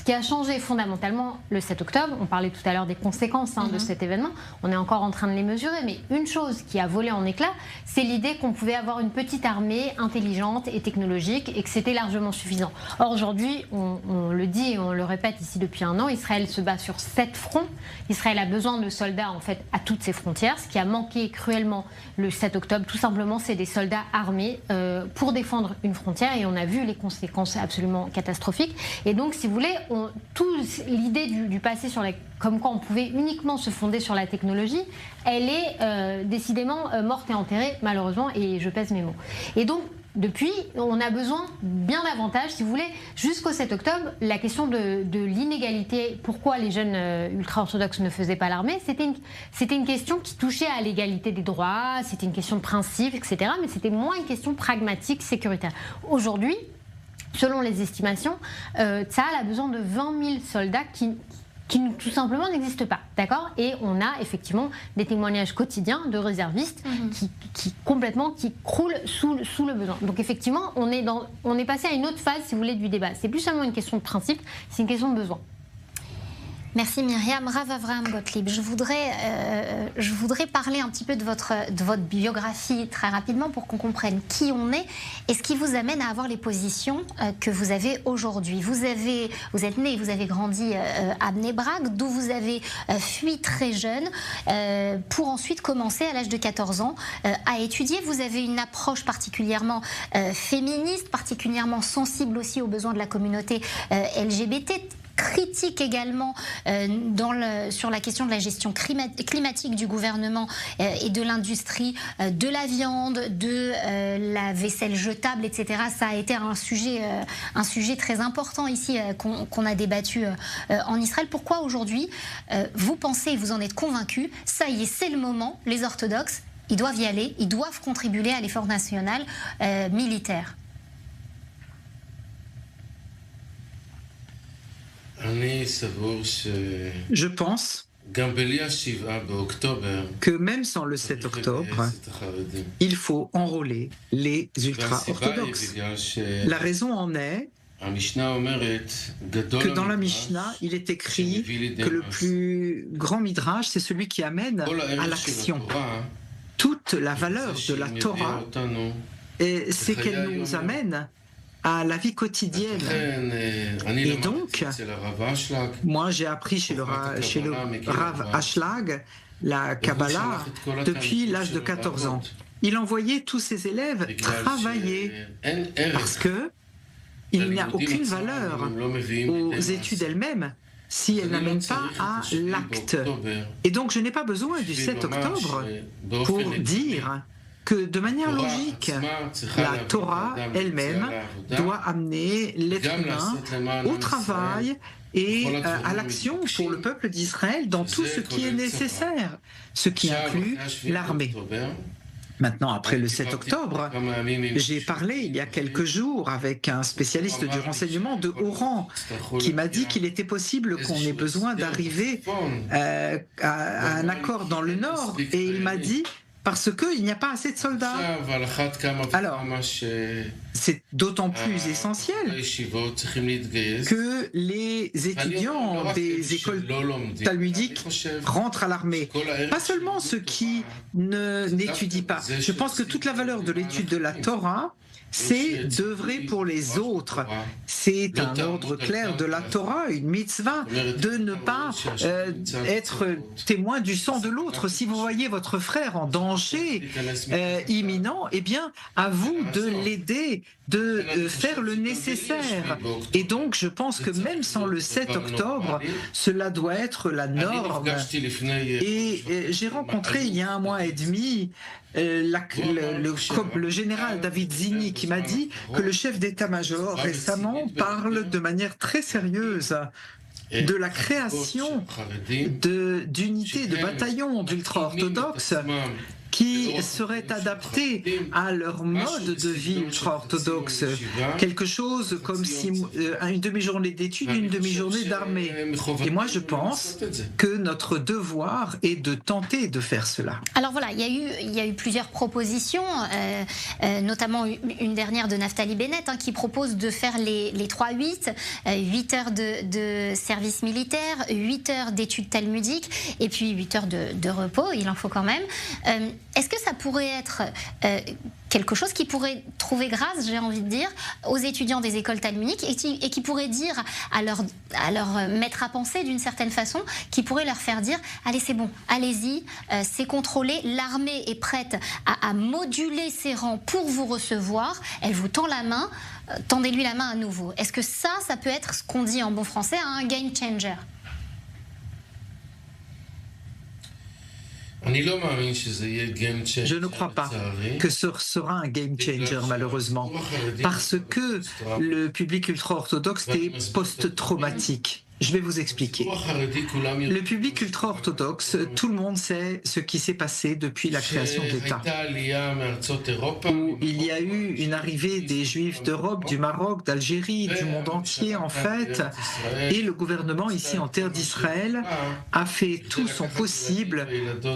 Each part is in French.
qui a changé fondamentalement le 7 octobre, on parlait tout à l'heure des conséquences de cet événement, on est encore en train de les mesurer, mais une chose qui a volé en éclats, c'est l'idée qu'on pouvait avoir une petite armée intelligente et technologique et que c'était largement suffisant. Or aujourd'hui, on le dit et on le répète ici depuis un an, Israël se bat sur 7 fronts. Israël a besoin de soldats en fait à toutes ses frontières. Ce qui a manqué cruellement le 7 octobre, tout simplement, c'est des soldats armés pour défendre une frontière et on a vu les conséquences absolument catastrophiques. Et donc, si vous voulez, l'idée du passé comme quoi on pouvait uniquement se fonder sur la technologie, elle est décidément morte et enterrée, malheureusement, et je pèse mes mots. Et donc, depuis, on a besoin bien davantage, si vous voulez, jusqu'au 7 octobre, la question de l'inégalité, pourquoi les jeunes ultra-orthodoxes ne faisaient pas l'armée, c'était une question qui touchait à l'égalité des droits, c'était une question de principe, etc., mais c'était moins une question pragmatique, sécuritaire. Aujourd'hui, selon les estimations, Tsahal a besoin de 20 000 soldats qui tout simplement n'existent pas, d'accord? Et on a effectivement des témoignages quotidiens de réservistes qui croulent sous le besoin. Donc effectivement, on est passé à une autre phase, si vous voulez, du débat. C'est plus seulement une question de principe, c'est une question de besoin. Merci Myriam. Rav Avraham Gottlieb, je voudrais parler un petit peu de votre biographie très rapidement pour qu'on comprenne qui on est et ce qui vous amène à avoir les positions que vous avez aujourd'hui. Vous êtes né, vous avez grandi à Bnei Brak, d'où vous avez fui très jeune pour ensuite commencer à l'âge de 14 ans à étudier. Vous avez une approche particulièrement féministe, particulièrement sensible aussi aux besoins de la communauté LGBT, critique également sur la question de la gestion climatique du gouvernement et de l'industrie, de la viande, de la vaisselle jetable, etc. Ça a été un sujet très important ici qu'on a débattu en Israël. Pourquoi aujourd'hui vous pensez et vous en êtes convaincus, ça y est, c'est le moment, les orthodoxes, ils doivent y aller, ils doivent contribuer à l'effort national militaire? Je pense que même sans le 7 octobre, il faut enrôler les ultra-orthodoxes. La raison en est que dans la Mishnah, il est écrit que le plus grand midrash, c'est celui qui amène à l'action. Toute la valeur de la Torah, c'est qu'elle nous amène à la vie quotidienne. Et donc, moi j'ai appris chez le Rav Ashlag la Kabbalah depuis l'âge de 14 ans. Il envoyait tous ses élèves travailler parce que il n'y a aucune valeur aux études elles-mêmes si elles n'amènent pas à l'acte. Et donc je n'ai pas besoin du 7 octobre pour dire que de manière logique, la Torah elle-même doit amener l'être humain au travail et à l'action pour le peuple d'Israël dans tout ce qui est nécessaire, ce qui inclut l'armée. Maintenant, après le 7 octobre, j'ai parlé il y a quelques jours avec un spécialiste du renseignement de haut rang qui m'a dit qu'il était possible qu'on ait besoin d'arriver à un accord dans le Nord, et il m'a dit parce qu'il n'y a pas assez de soldats. Alors, c'est d'autant plus essentiel que les étudiants des écoles talmudiques rentrent à l'armée. Pas seulement ceux qui n'étudient pas. Je pense que toute la valeur de l'étude de la Torah, c'est d'œuvrer pour les autres. C'est un ordre clair de la Torah, une mitzvah, de ne pas être témoin du sang de l'autre. Si vous voyez votre frère en danger imminent, eh bien, à vous de l'aider, de faire le nécessaire. Et donc, je pense que même sans le 7 octobre, cela doit être la norme. Et j'ai rencontré il y a 1 mois et demi le général David Zini qui m'a dit que le chef d'état-major récemment parle de manière très sérieuse de la création d'unités, de bataillons d'ultra-orthodoxes qui serait adapté à leur mode de vie ultra-orthodoxe. Quelque chose comme une demi-journée d'études, une demi-journée d'armée. Et moi, je pense que notre devoir est de tenter de faire cela. Alors voilà, il y a eu plusieurs propositions, notamment une dernière de Naftali Bennett, qui propose de faire les 3-8, 8 heures de service militaire, 8 heures d'études talmudiques et puis 8 heures de repos, il en faut quand même. Est-ce que ça pourrait être quelque chose qui pourrait trouver grâce, j'ai envie de dire, aux étudiants des écoles talmudiques et qui pourrait dire à leur maître à penser d'une certaine façon, qui pourrait leur faire dire « Allez, c'est bon, allez-y, c'est contrôlé, l'armée est prête à moduler ses rangs pour vous recevoir, elle vous tend la main, tendez-lui la main à nouveau ». Est-ce que ça peut être ce qu'on dit en bon français, un game changer ? Je ne crois pas que ce sera un game changer, malheureusement, parce que le public ultra-orthodoxe est post-traumatique. Je vais vous expliquer. Le public ultra-orthodoxe, tout le monde sait ce qui s'est passé depuis la création de l'État. Où il y a eu une arrivée des Juifs d'Europe, du Maroc, d'Algérie, du monde entier en fait. Et le gouvernement ici en terre d'Israël a fait tout son possible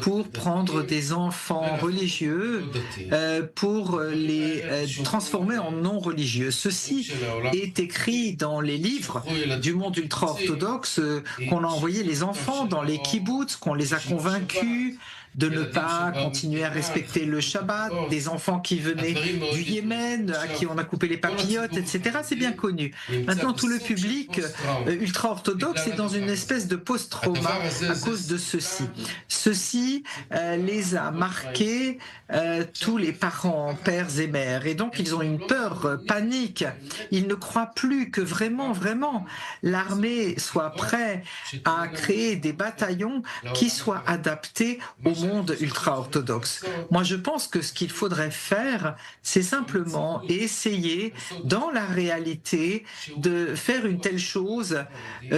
pour prendre des enfants religieux, pour les transformer en non-religieux. Ceci est écrit dans les livres du monde ultra-orthodoxe, qu'on a envoyé les enfants dans les kibboutz, qu'on les a convaincus de ne pas continuer à respecter le Shabbat, des enfants qui venaient du Yémen, à qui on a coupé les papillotes, etc. C'est bien connu. Maintenant, tout le public ultra-orthodoxe est dans une espèce de post-trauma à cause de ceci. Ceci les a marqués, tous les parents, pères et mères, et donc ils ont une peur, panique. Ils ne croient plus que vraiment l'armée soit prête à créer des bataillons qui soient adaptés au monde ultra-orthodoxe. Moi, je pense que ce qu'il faudrait faire, c'est simplement essayer, dans la réalité, de faire une telle chose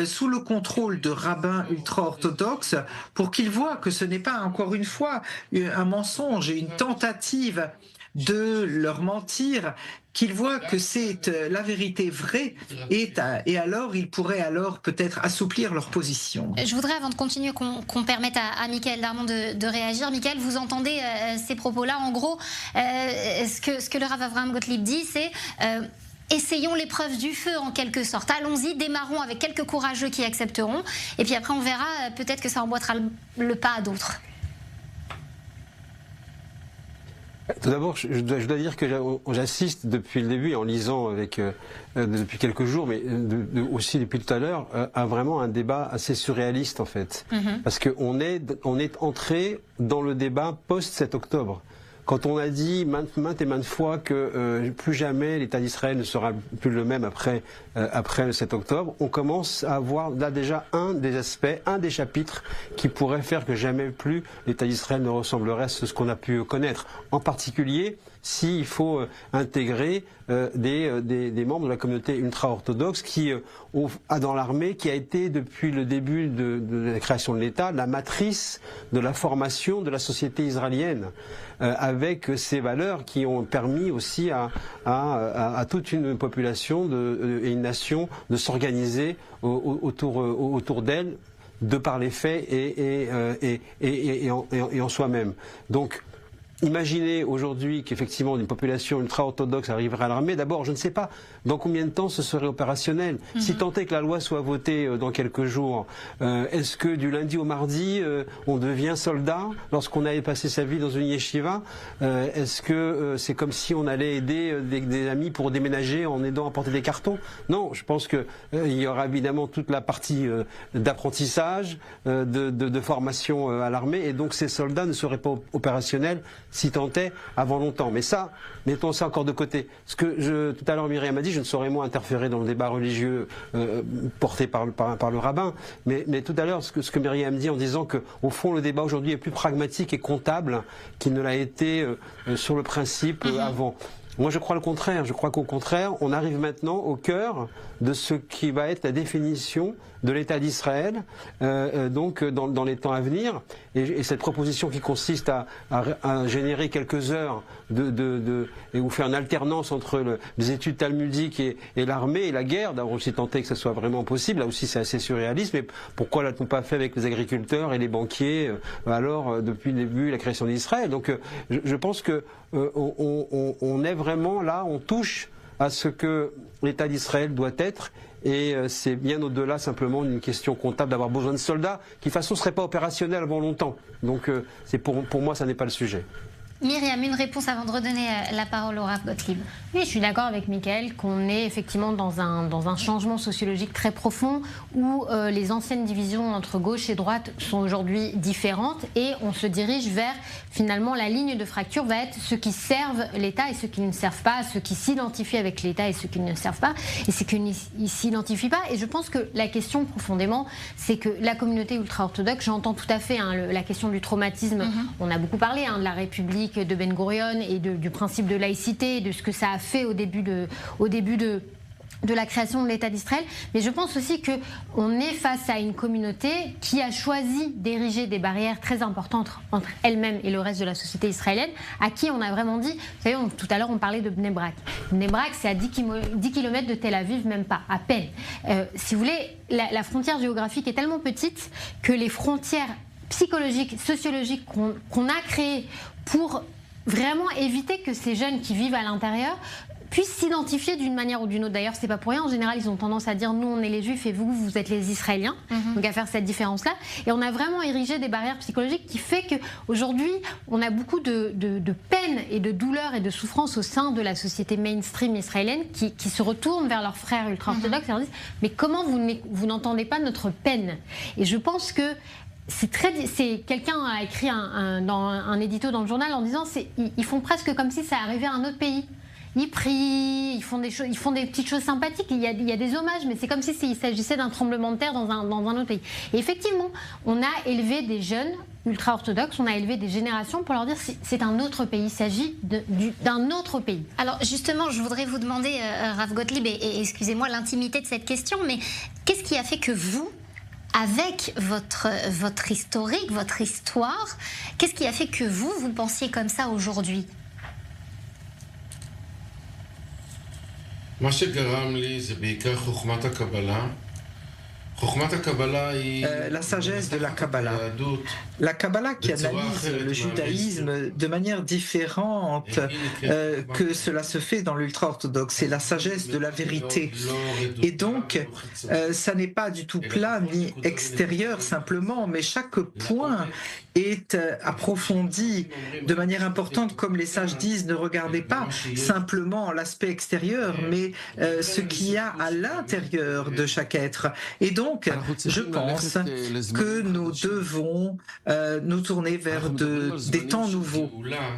sous le contrôle de rabbins ultra-orthodoxes pour qu'ils voient que ce n'est pas, encore une fois, un mensonge et une tentative de leur mentir, qu'ils voient que c'est la vérité vraie et alors ils pourraient peut-être assouplir leur position. Je voudrais, avant de continuer, qu'on permette à Michael Darmon de réagir. Michael, vous entendez ces propos-là. En gros, ce que le Rav Avraham Gottlieb dit, c'est essayons l'épreuve du feu en quelque sorte. Allons-y, démarrons avec quelques courageux qui accepteront et puis après on verra, peut-être que ça emboîtera le pas à d'autres. Tout d'abord, je dois dire que j'assiste depuis le début, en lisant depuis quelques jours, mais aussi depuis tout à l'heure, à vraiment un débat assez surréaliste en fait. Parce qu'on est entré dans le débat post-7 octobre. Quand on a dit maintes et maintes fois que plus jamais l'État d'Israël ne sera plus le même après le 7 octobre, on commence à avoir là déjà un des aspects, un des chapitres qui pourrait faire que jamais plus l'État d'Israël ne ressemblerait à ce qu'on a pu connaître. En particulier, s'il faut intégrer des membres de la communauté ultra-orthodoxe qui dans l'armée, qui a été depuis le début de la création de l'État la matrice de la formation de la société israélienne, avec ces valeurs qui ont permis aussi à toute une population et une nation de s'organiser autour d'elle, de par les faits et en soi-même. Donc, imaginez aujourd'hui qu'effectivement une population ultra-orthodoxe arriverait à l'armée. D'abord, je ne sais pas dans combien de temps ce serait opérationnel. Si tant est que la loi soit votée dans quelques jours, est-ce que du lundi au mardi, on devient soldat lorsqu'on avait passé sa vie dans une yeshiva? Est-ce que c'est comme si on allait aider des amis pour déménager en aidant à porter des cartons? Non, je pense qu'il y aura évidemment toute la partie d'apprentissage, de formation à l'armée, et donc ces soldats ne seraient pas opérationnels si tant est avant longtemps. Mais ça, mettons ça encore de côté. Ce que tout à l'heure Myriam a dit, je ne saurais moi interférer dans le débat religieux porté par le rabbin, mais tout à l'heure ce que Myriam dit en disant que au fond le débat aujourd'hui est plus pragmatique et comptable qu'il ne l'a été sur le principe avant. Moi, je crois le contraire. Je crois qu'au contraire, on arrive maintenant au cœur de ce qui va être la définition de l'État d'Israël, donc dans les temps à venir. Et cette proposition qui consiste à générer quelques heures et vous faire une alternance entre les études talmudiques et l'armée et la guerre, d'avoir aussi tenté que ce soit vraiment possible. Là aussi, c'est assez surréaliste. Mais pourquoi l'a-t-on pas fait avec les agriculteurs et les banquiers alors depuis le début de la création d'Israël? Donc, je pense que on est vraiment là, on touche à ce que l'État d'Israël doit être, et c'est bien au-delà simplement d'une question comptable d'avoir besoin de soldats qui de toute façon ne seraient pas opérationnels avant longtemps. Donc pour moi, ça n'est pas le sujet. Myriam, une réponse avant de redonner la parole au Rav Gottlieb. Oui, je suis d'accord avec Mickaël qu'on est effectivement dans un changement sociologique très profond où les anciennes divisions entre gauche et droite sont aujourd'hui différentes et on se dirige vers finalement la ligne de fracture va être ceux qui servent l'État et ceux qui ne servent pas, ceux qui s'identifient avec l'État et ceux qui ne servent pas et ceux qui ne s'identifient pas. Et je pense que la question profondément, c'est que la communauté ultra-orthodoxe, j'entends tout à fait la question du traumatisme, on a beaucoup parlé de la République de Ben Gurion et du principe de laïcité, de ce que ça a fait au début de la création de l'État d'Israël, mais je pense aussi qu'on est face à une communauté qui a choisi d'ériger des barrières très importantes entre elle-même et le reste de la société israélienne, à qui on a vraiment dit, vous savez, tout à l'heure on parlait de Bnei Brak. Bnei Brak, c'est à 10 km de Tel Aviv, même pas, à peine. Si vous voulez, la frontière géographique est tellement petite que les frontières psychologiques, sociologiques qu'on a créées pour vraiment éviter que ces jeunes qui vivent à l'intérieur puissent s'identifier d'une manière ou d'une autre. D'ailleurs, c'est pas pour rien. En général, ils ont tendance à dire nous, on est les Juifs et vous êtes les Israéliens. Donc à faire cette différence-là. Et on a vraiment érigé des barrières psychologiques qui fait qu'aujourd'hui, on a beaucoup de peine et de douleur et de souffrance au sein de la société mainstream israélienne qui se retournent vers leurs frères ultra-orthodoxes et leur disent mais comment vous n'entendez pas notre peine? Et je pense que quelqu'un a écrit dans un édito dans le journal en disant ils font presque comme si ça arrivait à un autre pays. Ils prient, ils font des petites choses sympathiques, il y a des hommages, mais c'est comme s'il s'agissait d'un tremblement de terre dans un autre pays. Et effectivement, on a élevé des jeunes ultra-orthodoxes, on a élevé des générations pour leur dire c'est un autre pays, il s'agit d'un autre pays. Alors justement, je voudrais vous demander, Rav Gottlieb, et excusez-moi l'intimité de cette question, mais qu'est-ce qui a fait que vous, avec votre historique, votre histoire, qu'est-ce qui a fait que vous pensiez comme ça aujourd'hui? מה שגרם לי זה בעיקר חוכמת הקבלה. La sagesse de la Kabbalah. La Kabbalah qui analyse le judaïsme de manière différente que cela se fait dans l'ultra-orthodoxe. C'est la sagesse de la vérité. Et donc, ça n'est pas du tout plat ni extérieur simplement, mais chaque point est approfondi de manière importante. Comme les sages disent, ne regardez pas simplement l'aspect extérieur, mais ce qu'il y a à l'intérieur de chaque être. Et donc, je pense que nous devons nous tourner vers des temps nouveaux.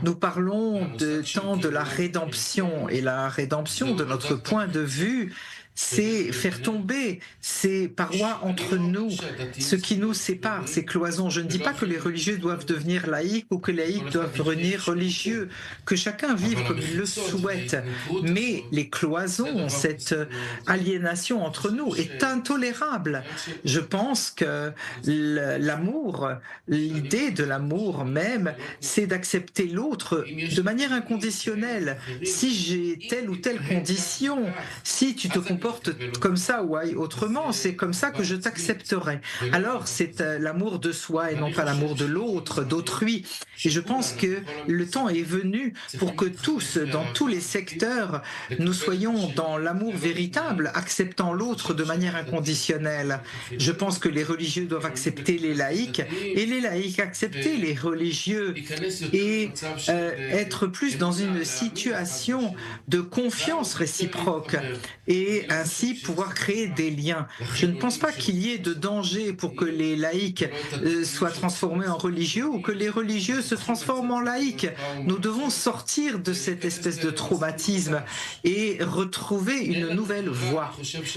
Nous parlons de temps de la rédemption, et la rédemption, de notre point de vue, c'est faire tomber ces parois entre nous, ce qui nous sépare, ces cloisons. Je ne dis pas que les religieux doivent devenir laïcs ou que les laïcs doivent devenir religieux, que chacun vive comme il le souhaite. Mais les cloisons, cette aliénation entre nous est intolérable. Je pense que l'amour, l'idée de l'amour même, c'est d'accepter l'autre de manière inconditionnelle. Si j'ai telle ou telle condition, si tu te comportes comme ça ou autrement, c'est comme ça que je t'accepterai. Alors c'est l'amour de soi et non pas l'amour de l'autre, d'autrui. Et je pense que le temps est venu pour que tous, dans tous les secteurs, nous soyons dans l'amour véritable, acceptant l'autre de manière inconditionnelle. Je pense que les religieux doivent accepter les laïcs et les laïcs accepter les religieux et être plus dans une situation de confiance réciproque et ainsi pouvoir créer des liens. Je ne pense pas qu'il y ait de danger pour que les laïcs soient transformés en religieux ou que les religieux se transforment en laïcs. Nous devons sortir de cette espèce de traumatisme et retrouver une nouvelle voie.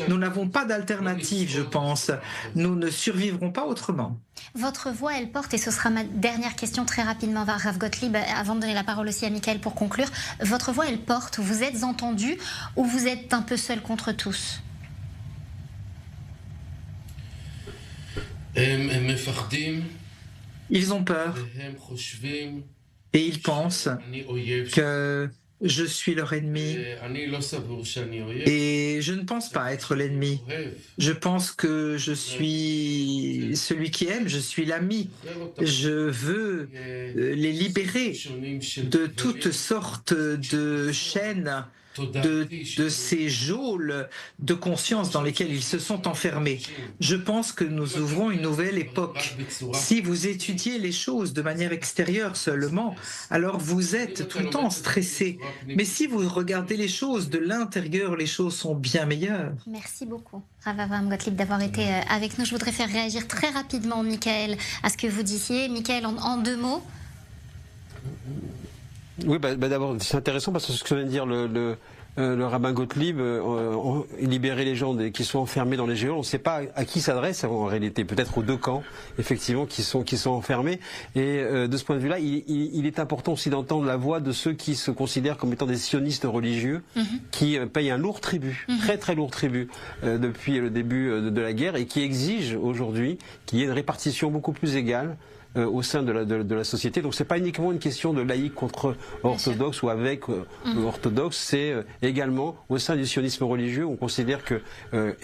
Nous n'avons pas d'alternative, je pense. Nous ne survivrons pas autrement. Votre voix, elle porte, et ce sera ma dernière question très rapidement, Rav Gottlieb, avant de donner la parole aussi à Michael pour conclure. Votre voix, elle porte, vous êtes entendu ou vous êtes un peu seul contre tous? Ils ont peur et ils pensent que je suis leur ennemi et je ne pense pas être l'ennemi. Je pense que je suis celui qui aime, je suis l'ami. Je veux les libérer de toutes sortes de chaînes, de ces geôles de conscience dans lesquelles ils se sont enfermés. Je pense que nous ouvrons une nouvelle époque. Si vous étudiez les choses de manière extérieure seulement, alors vous êtes tout le temps stressé. Mais si vous regardez les choses de l'intérieur, les choses sont bien meilleures. Merci beaucoup, Rav Avraham Gottlieb, d'avoir été avec nous. Je voudrais faire réagir très rapidement, Michael, à ce que vous disiez. Michael, en 2 mots. Oui, d'abord, c'est intéressant parce que ce que vient de dire le rabbin Gottlieb, libérer les gens qui sont enfermés dans les geôles, on ne sait pas à qui s'adresse en réalité, peut-être aux 2 camps, effectivement, qui sont enfermés. Et de ce point de vue-là, il est important aussi d'entendre la voix de ceux qui se considèrent comme étant des sionistes religieux, qui payent un lourd tribut, très très lourd tribut, depuis le début de la guerre, et qui exigent aujourd'hui qu'il y ait une répartition beaucoup plus égale au sein de la société. Donc c'est pas uniquement une question de laïcs contre orthodoxes ou avec orthodoxes, c'est également au sein du sionisme religieux, on considère que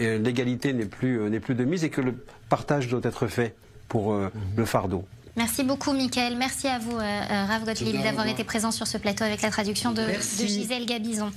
l'égalité n'est plus de mise et que le partage doit être fait pour le fardeau. Merci beaucoup, Michael. Merci à vous, Rav Gottlieb, d'avoir été présent sur ce plateau avec la traduction de Gisèle Gabizon.